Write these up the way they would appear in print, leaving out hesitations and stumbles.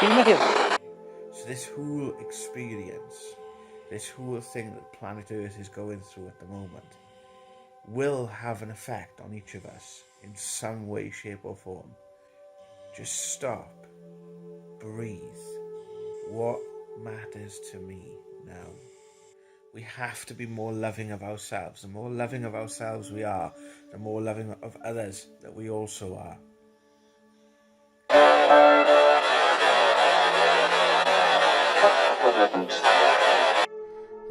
female. So this whole experience, this whole thing that planet Earth is going through at the moment, will have an effect on each of us in some way, shape or form. Just stop, breathe. What matters to me now? We have to be more loving of ourselves. The more loving of ourselves we are, the more loving of others that we also are.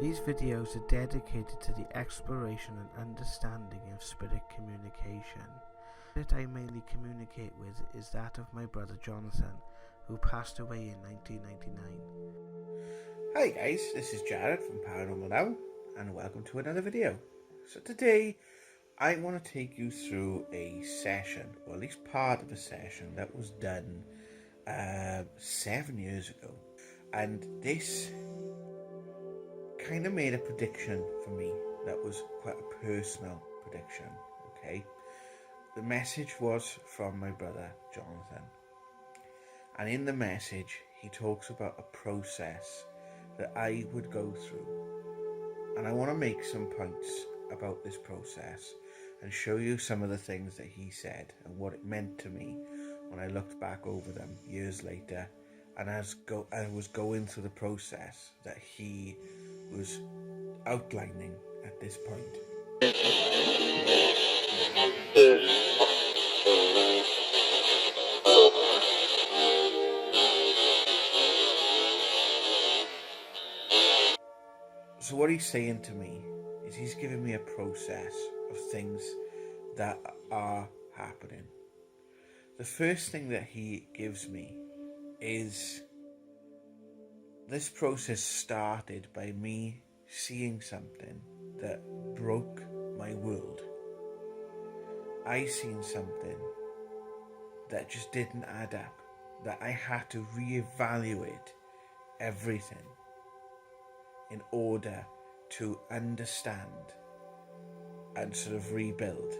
These videos are dedicated to the exploration and understanding of spirit communication. The spirit I mainly communicate with is that of my brother Jonathan, who passed away in 1999. Hi guys, this is Jared from Paranormal Now, and welcome to another video. So today, I want to take you through a session, or at least part of a session that was done 7 years ago. And this kind of made a prediction for me that was quite a personal prediction, okay? The message was from my brother Jonathan, and in the message he talks about a process that I would go through, and I want to make some points about this process and show you some of the things that he said and what it meant to me when I looked back over them years later, and I was going through the process that he was outlining at this point. So what he's saying to me is he's giving me a process of things that are happening. The first thing that he gives me is this process started by me seeing something that broke my world. I seen something that just didn't add up, that I had to reevaluate everything in order to understand and sort of rebuild.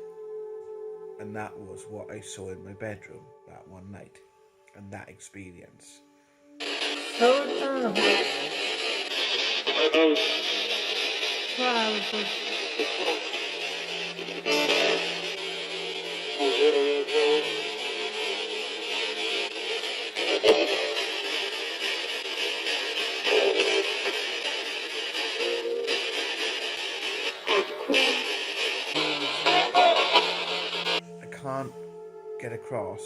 And that was what I saw in my bedroom that one night, and that experience. I can't get across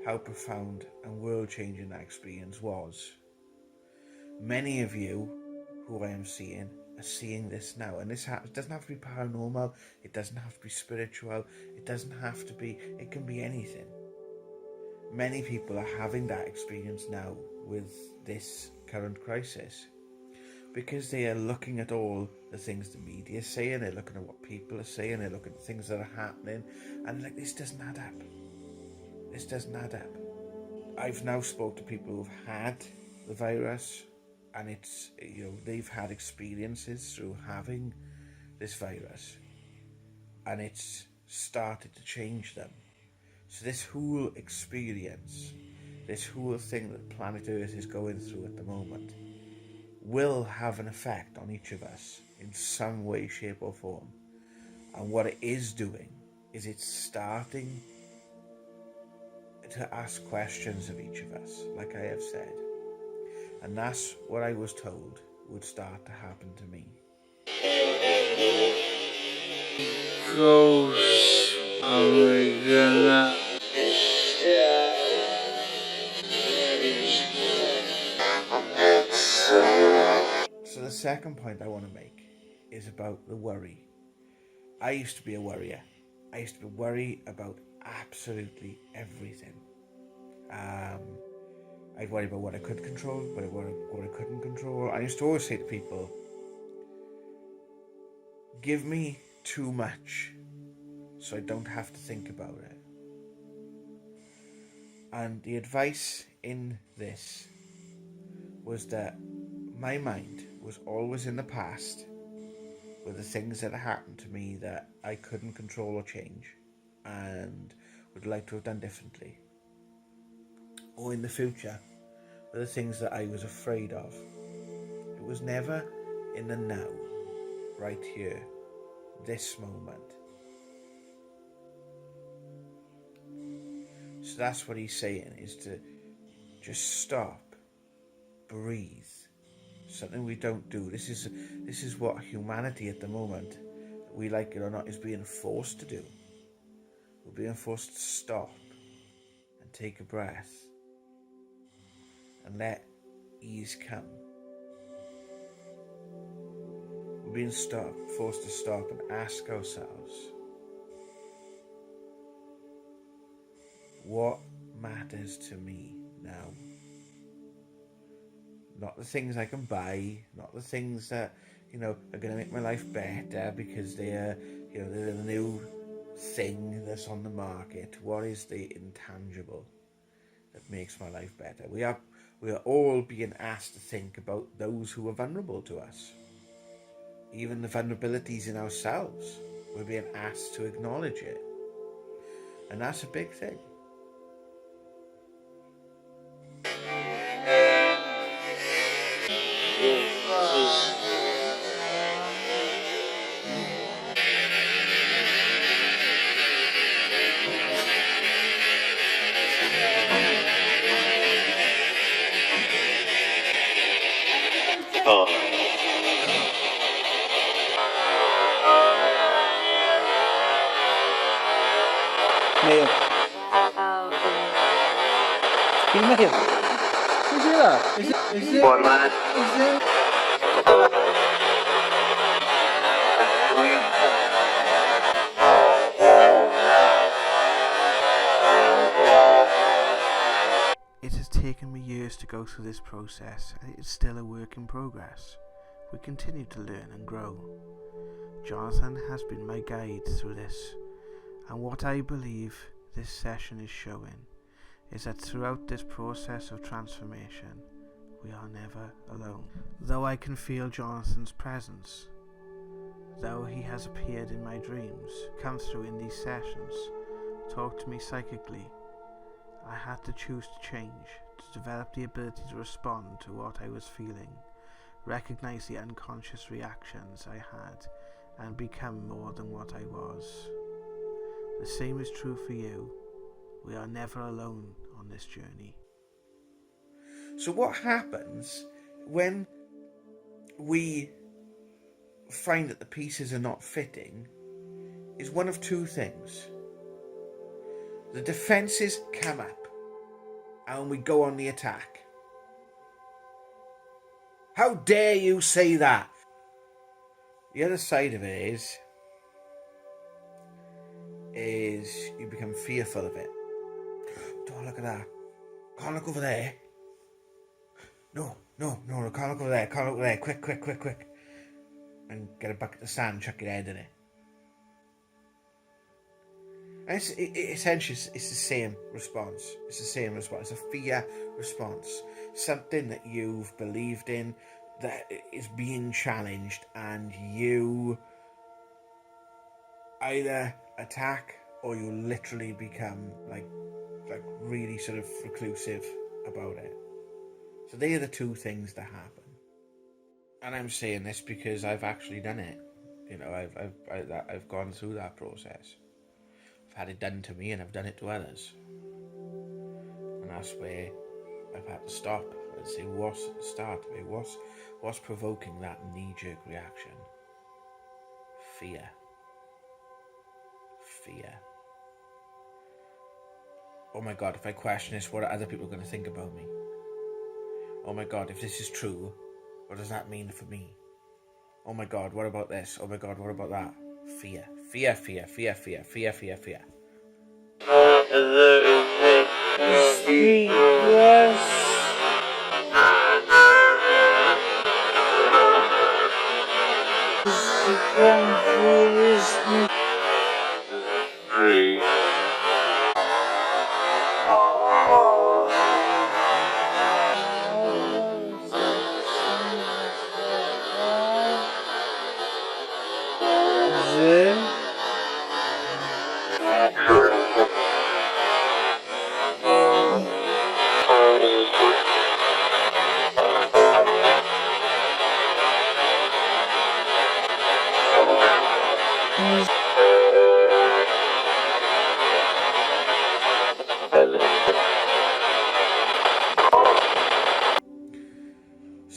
how profound and world-changing that experience was. Many of you who I am seeing are seeing this now, and this doesn't have to be paranormal, it doesn't have to be spiritual, it doesn't have to be, it can be anything. Many people are having that experience now with this current crisis, because they are looking at all the things the media is saying, they're looking at what people are saying, they're looking at things that are happening, and like, this doesn't add up. This doesn't add up. I've now spoke to people who've had the virus, and it's, you know, they've had experiences through having this virus, and it's started to change them. So this whole experience, this whole thing that planet Earth is going through at the moment, will have an effect on each of us in some way, shape or form. And what it is doing is it's starting to ask questions of each of us, like I have said. And that's what I was told would start to happen to me. Ghosts are gonna. So the second point I want to make is about the worry. I used to be a worrier. I used to worry about absolutely everything. I'd worry about what I could control, what I couldn't control. I used to always say to people, give me too much so I don't have to think about it. And the advice in this was that my mind was always in the past with the things that happened to me that I couldn't control or change and would like to have done differently. Or in the future, were the things that I was afraid of. It was never in the now, right here, this moment. So that's what he's saying, is to just stop, breathe. Something we don't do. This is what humanity at the moment, we like it or not, is being forced to do. We're being forced to stop and take a breath and let ease come. We're being forced to stop and ask ourselves, what matters to me now? Not the things I can buy, not the things that, are going to make my life better because they're the new thing that's on the market. What is the intangible that makes my life better? We are all being asked to think about those who are vulnerable to us. Even the vulnerabilities in ourselves, we're being asked to acknowledge it. And that's a big thing. Mail. Can you make it? Is it that? Is it? 1 minute. Is it? It has taken me years to go through this process, and it is still a work in progress. We continue to learn and grow. Jonathan has been my guide through this, and what I believe this session is showing is that throughout this process of transformation, we are never alone. Though I can feel Jonathan's presence, though he has appeared in my dreams, come through in these sessions, talk to me psychically, I had to choose to change, to develop the ability to respond to what I was feeling, recognize the unconscious reactions I had, and become more than what I was. The same is true for you. We are never alone on this journey. So what happens when we find that the pieces are not fitting is one of two things. The defences come up and we go on the attack. How dare you say that? The other side of it is you become fearful of it. Don't look at that. Can't look over there. No, can't look over there. Can't look over there. Quick. And get a bucket of sand, chuck your head in it. And essentially, it's the same response. It's the same response. It's a fear response. Something that you've believed in that is being challenged, and you either attack or you literally become like really sort of reclusive about it. So they are the two things that happen. And I'm saying this because I've actually done it. I've gone through that process. I've had it done to me and I've done it to others. And that's where I've had to stop and say, what's at the start of it? What's provoking that knee-jerk reaction? Fear. Oh my God, if I question this, what are other people going to think about me? Oh my God, if this is true, what does that mean for me? Oh my God, what about this? Oh my God, what about that? Fear.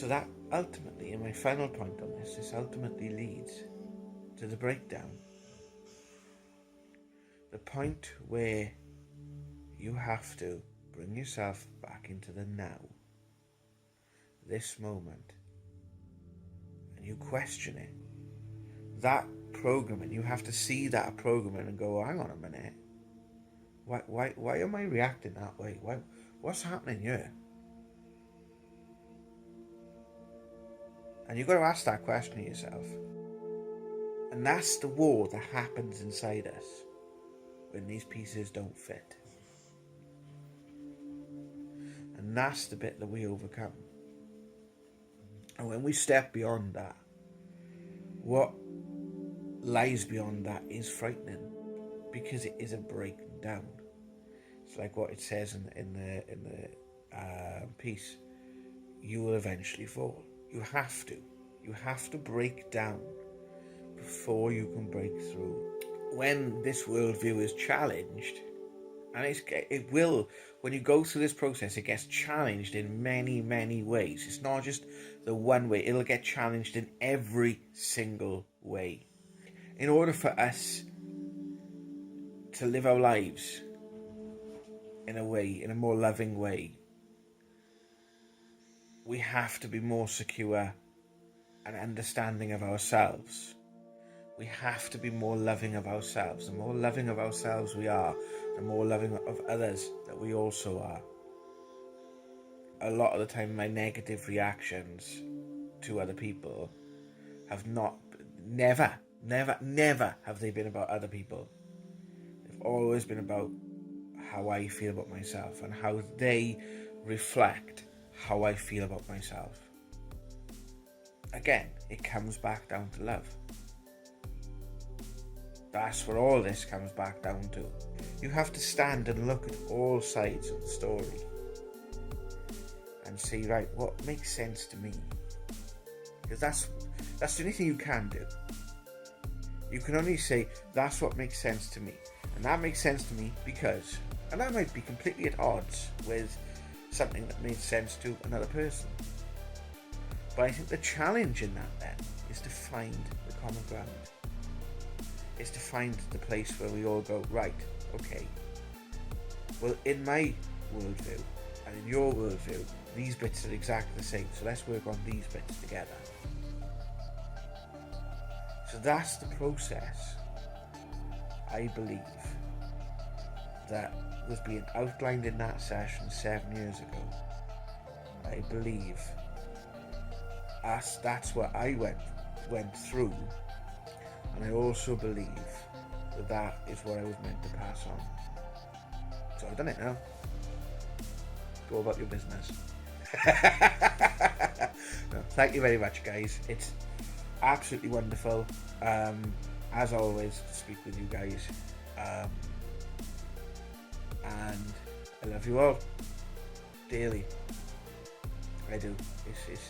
So that ultimately, and my final point on this ultimately leads to the breakdown. The point where you have to bring yourself back into the now, this moment, and you question it. That programming, you have to see that programming and go, hang on a minute, why am I reacting that way? What's happening here? And you've got to ask that question to yourself. And that's the war that happens inside us when these pieces don't fit. And that's the bit that we overcome. And when we step beyond that, what lies beyond that is frightening, because it is a breaking down. It's like what it says in the piece. You will eventually fall. You have to break down before you can break through. When this worldview is challenged, and it will, when you go through this process, it gets challenged in many, many ways. It's not just the one way, it'll get challenged in every single way. In order for us to live our lives in a more loving way, we have to be more secure and understanding of ourselves. We have to be more loving of ourselves. The more loving of ourselves we are, the more loving of others that we also are. A lot of the time, my negative reactions to other people have never have they been about other people. They've always been about how I feel about myself and how they reflect how I feel about myself. Again, it comes back down to love. That's what all this comes back down to. You have to stand and look at all sides of the story and see, right, what makes sense to me? Because that's the only thing you can do. You can only say, that's what makes sense to me. And that makes sense to me because, and that might be completely at odds with something that made sense to another person. But I think the challenge in that then is to find the common ground. Is to find the place where we all go, right, okay, well, in my worldview and in your worldview, these bits are exactly the same, so let's work on these bits together. So that's the process, I believe, that was being outlined in that session 7 years ago. I believe that's what I went through. And I also believe that is what I was meant to pass on. So I've done it now. Go about your business. No, thank you very much, guys. It's absolutely wonderful, as always, to speak with you guys. And I love you all dearly. I do.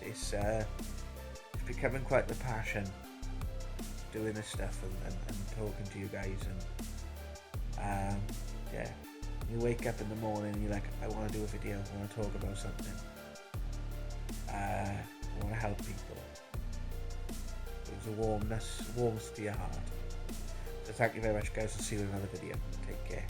It's becoming quite the passion, doing this stuff and talking to you guys, and yeah, you wake up in the morning and you're like, I want to do a video, I want to talk about something, I want to help people. There's a warmth to your heart. So thank you very much, guys. I'll see you in another video. Take care.